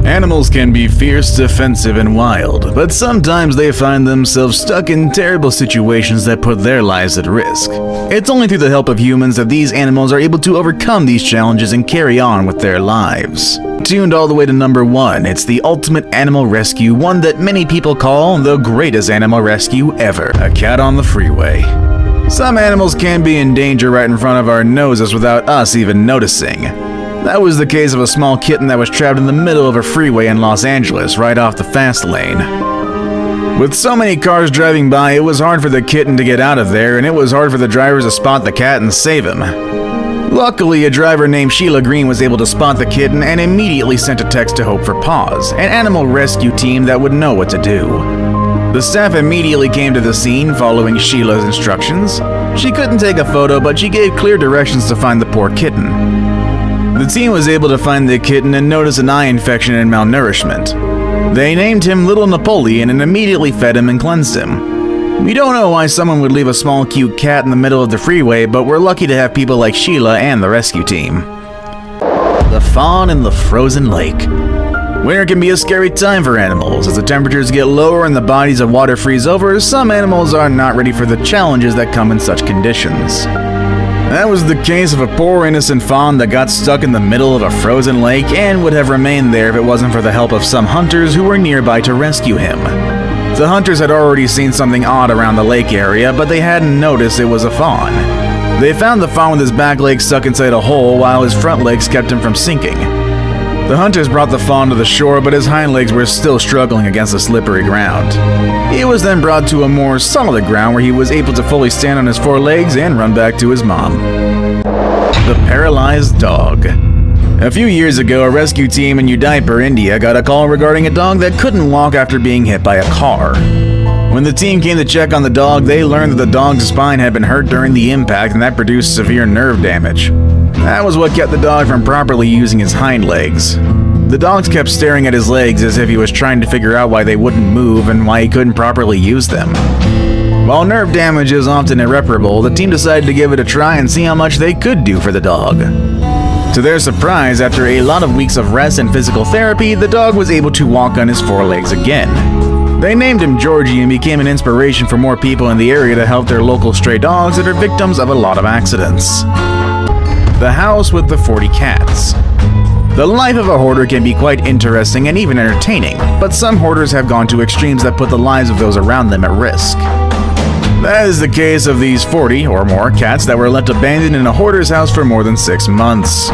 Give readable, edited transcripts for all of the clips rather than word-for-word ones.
Animals can be fierce, defensive, and wild, but sometimes they find themselves stuck in terrible situations that put their lives at risk. It's only through the help of humans that these animals are able to overcome these challenges and carry on with their lives. Tuned all the way to number 1, it's the ultimate animal rescue, one that many people call the greatest animal rescue ever: a cat on the freeway. Some animals can be in danger right in front of our noses without us even noticing. That was the case of a small kitten that was trapped in the middle of a freeway in Los Angeles, right off the fast lane. With so many cars driving by, it was hard for the kitten to get out of there, and it was hard for the drivers to spot the cat and save him. Luckily, a driver named Sheila Green was able to spot the kitten and immediately sent a text to Hope for Paws, an animal rescue team that would know what to do. The staff immediately came to the scene following Sheila's instructions. She couldn't take a photo, but she gave clear directions to find the poor kitten. The team was able to find the kitten and notice an eye infection and malnourishment. They named him Little Napoleon and immediately fed him and cleansed him. We don't know why someone would leave a small cute cat in the middle of the freeway, but we're lucky to have people like Sheila and the rescue team. The fawn in the frozen lake. Winter can be a scary time for animals. As the temperatures get lower and the bodies of water freeze over, some animals are not ready for the challenges that come in such conditions. That was the case of a poor innocent fawn that got stuck in the middle of a frozen lake and would have remained there if it wasn't for the help of some hunters who were nearby to rescue him. The hunters had already seen something odd around the lake area, but they hadn't noticed it was a fawn. They found the fawn with his back legs stuck inside a hole while his front legs kept him from sinking. The hunters brought the fawn to the shore, but his hind legs were still struggling against the slippery ground. He was then brought to a more solid ground where he was able to fully stand on his 4 legs and run back to his mom. The paralyzed dog. A few years ago, a rescue team in Udaipur, India got a call regarding a dog that couldn't walk after being hit by a car. When the team came to check on the dog, they learned that the dog's spine had been hurt during the impact and that produced severe nerve damage. That was what kept the dog from properly using his hind legs. The dogs kept staring at his legs as if he was trying to figure out why they wouldn't move and why he couldn't properly use them. While nerve damage is often irreparable, the team decided to give it a try and see how much they could do for the dog. To their surprise, after a lot of weeks of rest and physical therapy, the dog was able to walk on his 4 legs again. They named him Georgie and became an inspiration for more people in the area to help their local stray dogs that are victims of a lot of accidents. The house with the 40 cats. The life of a hoarder can be quite interesting and even entertaining, but some hoarders have gone to extremes that put the lives of those around them at risk. That is the case of these 40 or more cats that were left abandoned in a hoarder's house for more than 6 months.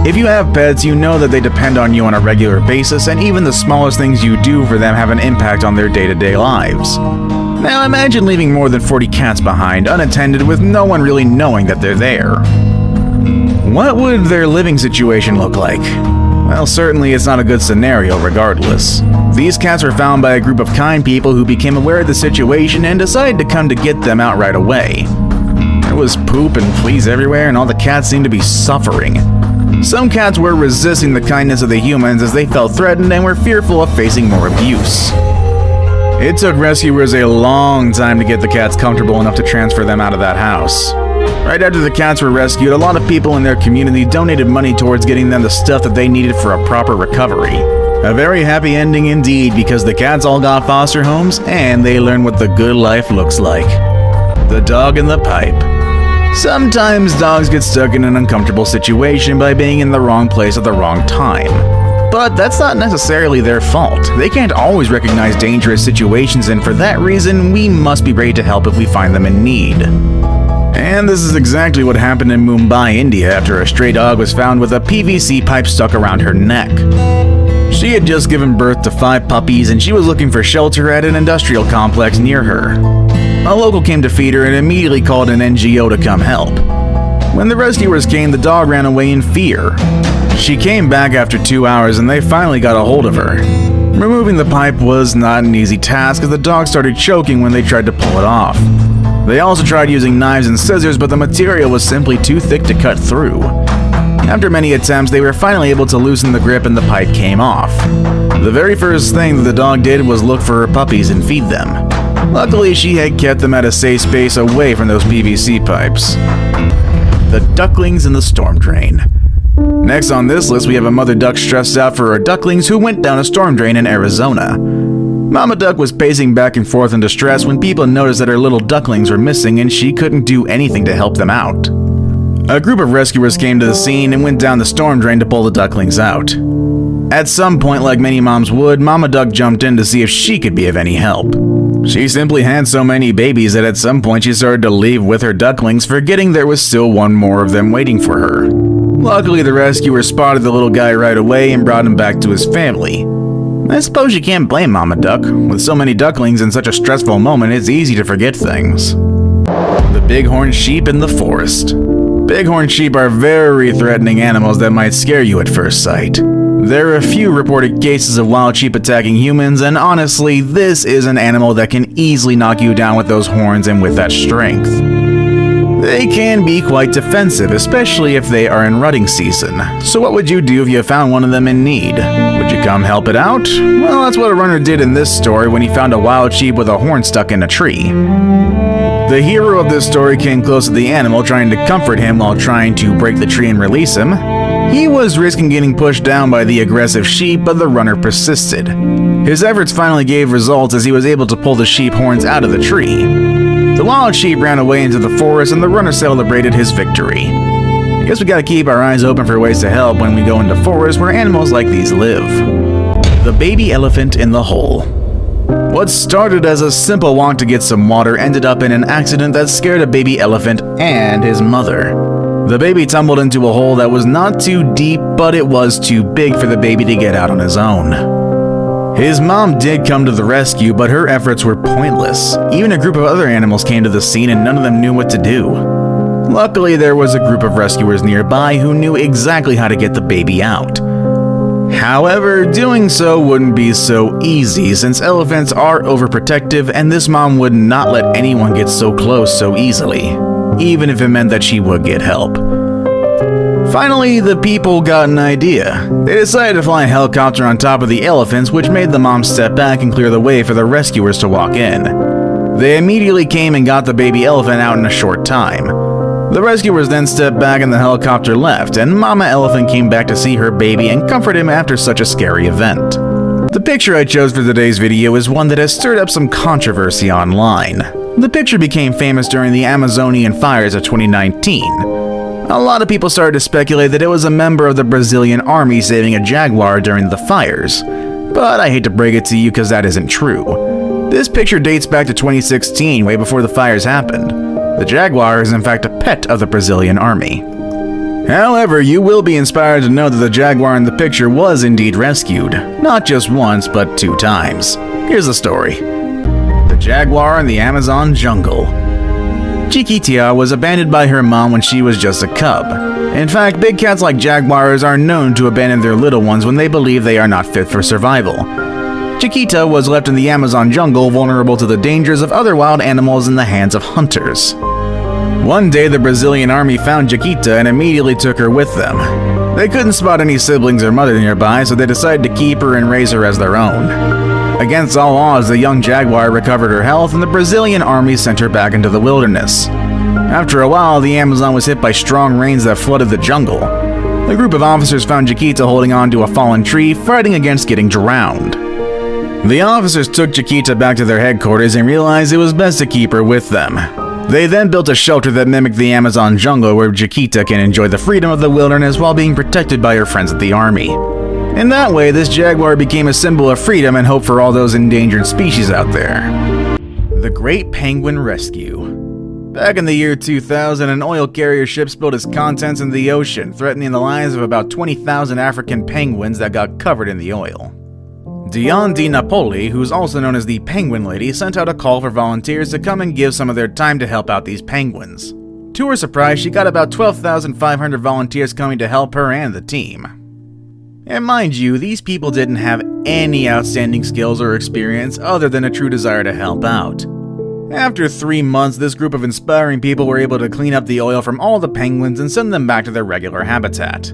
If you have pets, you know that they depend on you on a regular basis, and even the smallest things you do for them have an impact on their day-to-day lives. Now imagine leaving more than 40 cats behind, unattended, with no one really knowing that they're there. What would their living situation look like? Well, certainly it's not a good scenario regardless. These cats were found by a group of kind people who became aware of the situation and decided to come to get them out right away. There was poop and fleas everywhere and all the cats seemed to be suffering. Some cats were resisting the kindness of the humans as they felt threatened and were fearful of facing more abuse. It took rescuers a long time to get the cats comfortable enough to transfer them out of that house. Right after the cats were rescued, a lot of people in their community donated money towards getting them the stuff that they needed for a proper recovery. A very happy ending indeed, because the cats all got foster homes and they learned what the good life looks like. The dog in the pipe. Sometimes dogs get stuck in an uncomfortable situation by being in the wrong place at the wrong time. But that's not necessarily their fault. They can't always recognize dangerous situations, and for that reason, we must be ready to help if we find them in need. And this is exactly what happened in Mumbai, India, after a stray dog was found with a PVC pipe stuck around her neck. She had just given birth to 5 puppies and she was looking for shelter at an industrial complex near her. A local came to feed her and immediately called an NGO to come help. When the rescuers came, the dog ran away in fear. She came back after 2 hours and they finally got a hold of her. Removing the pipe was not an easy task as the dog started choking when they tried to pull it off. They also tried using knives and scissors, but the material was simply too thick to cut through. After many attempts, they were finally able to loosen the grip and the pipe came off. The very first thing that the dog did was look for her puppies and feed them. Luckily, she had kept them at a safe space away from those PVC pipes. The ducklings in the storm drain. Next on this list, we have a mother duck stressed out for her ducklings who went down a storm drain in Arizona. Mama Duck was pacing back and forth in distress when people noticed that her little ducklings were missing and she couldn't do anything to help them out. A group of rescuers came to the scene and went down the storm drain to pull the ducklings out. At some point, like many moms would, Mama Duck jumped in to see if she could be of any help. She simply had so many babies that at some point she started to leave with her ducklings, forgetting there was still one more of them waiting for her. Luckily, the rescuers spotted the little guy right away and brought him back to his family. I suppose you can't blame Mama Duck. With so many ducklings in such a stressful moment, it's easy to forget things. The bighorn sheep in the forest. Bighorn sheep are very threatening animals that might scare you at first sight. There are a few reported cases of wild sheep attacking humans, and honestly, this is an animal that can easily knock you down with those horns and with that strength. They can be quite defensive, especially if they are in rutting season. So what would you do if you found one of them in need? Would you come help it out? Well, that's what a runner did in this story when he found a wild sheep with a horn stuck in a tree. The hero of this story came close to the animal, trying to comfort him while trying to break the tree and release him. He was risking getting pushed down by the aggressive sheep, but the runner persisted. His efforts finally gave results as he was able to pull the sheep horns out of the tree. The wild sheep ran away into the forest and the runner celebrated his victory. I guess we gotta keep our eyes open for ways to help when we go into forests where animals like these live. The baby elephant in the hole. What started as a simple walk to get some water ended up in an accident that scared a baby elephant and his mother. The baby tumbled into a hole that was not too deep, but it was too big for the baby to get out on his own. His mom did come to the rescue, but her efforts were pointless. Even a group of other animals came to the scene and none of them knew what to do. Luckily, there was a group of rescuers nearby who knew exactly how to get the baby out. However, doing so wouldn't be so easy since elephants are overprotective and this mom would not let anyone get so close so easily, even if it meant that she would get help. Finally, the people got an idea. They decided to fly a helicopter on top of the elephants, which made the mom step back and clear the way for the rescuers to walk in. They immediately came and got the baby elephant out in a short time. The rescuers then stepped back and the helicopter left, and Mama Elephant came back to see her baby and comfort him after such a scary event. The picture I chose for today's video is one that has stirred up some controversy online. The picture became famous during the Amazonian fires of 2019. A lot of people started to speculate that it was a member of the Brazilian army saving a jaguar during the fires. But I hate to break it to you because that isn't true. This picture dates back to 2016, way before the fires happened. The jaguar is in fact a pet of the Brazilian army. However, you will be inspired to know that the jaguar in the picture was indeed rescued. Not just once, but 2 times. Here's the story. The jaguar in the Amazon jungle. Chiquita was abandoned by her mom when she was just a cub. In fact, big cats like jaguars are known to abandon their little ones when they believe they are not fit for survival. Chiquita was left in the Amazon jungle, vulnerable to the dangers of other wild animals in the hands of hunters. One day, the Brazilian army found Chiquita and immediately took her with them. They couldn't spot any siblings or mother nearby, so they decided to keep her and raise her as their own. Against all odds, the young jaguar recovered her health and the Brazilian army sent her back into the wilderness. After a while, the Amazon was hit by strong rains that flooded the jungle. A group of officers found Chiquita holding on to a fallen tree, fighting against getting drowned. The officers took Chiquita back to their headquarters and realized it was best to keep her with them. They then built a shelter that mimicked the Amazon jungle where Chiquita can enjoy the freedom of the wilderness while being protected by her friends at the army. In that way, this jaguar became a symbol of freedom and hope for all those endangered species out there. The Great Penguin Rescue. Back in the year 2000, an oil carrier ship spilled its contents in the ocean, threatening the lives of about 20,000 African penguins that got covered in the oil. Diane Di Napoli, who's also known as the Penguin Lady, sent out a call for volunteers to come and give some of their time to help out these penguins. To her surprise, she got about 12,500 volunteers coming to help her and the team. And mind you, these people didn't have any outstanding skills or experience other than a true desire to help out. After 3 months, this group of inspiring people were able to clean up the oil from all the penguins and send them back to their regular habitat.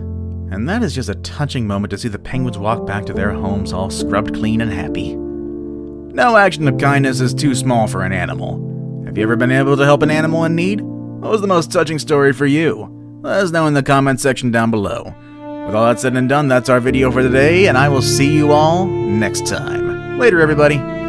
And that is just a touching moment to see the penguins walk back to their homes all scrubbed clean and happy. No action of kindness is too small for an animal. Have you ever been able to help an animal in need? What was the most touching story for you? Let us know in the comment section down below. With all that said and done, that's our video for today, and I will see you all next time. Later, everybody.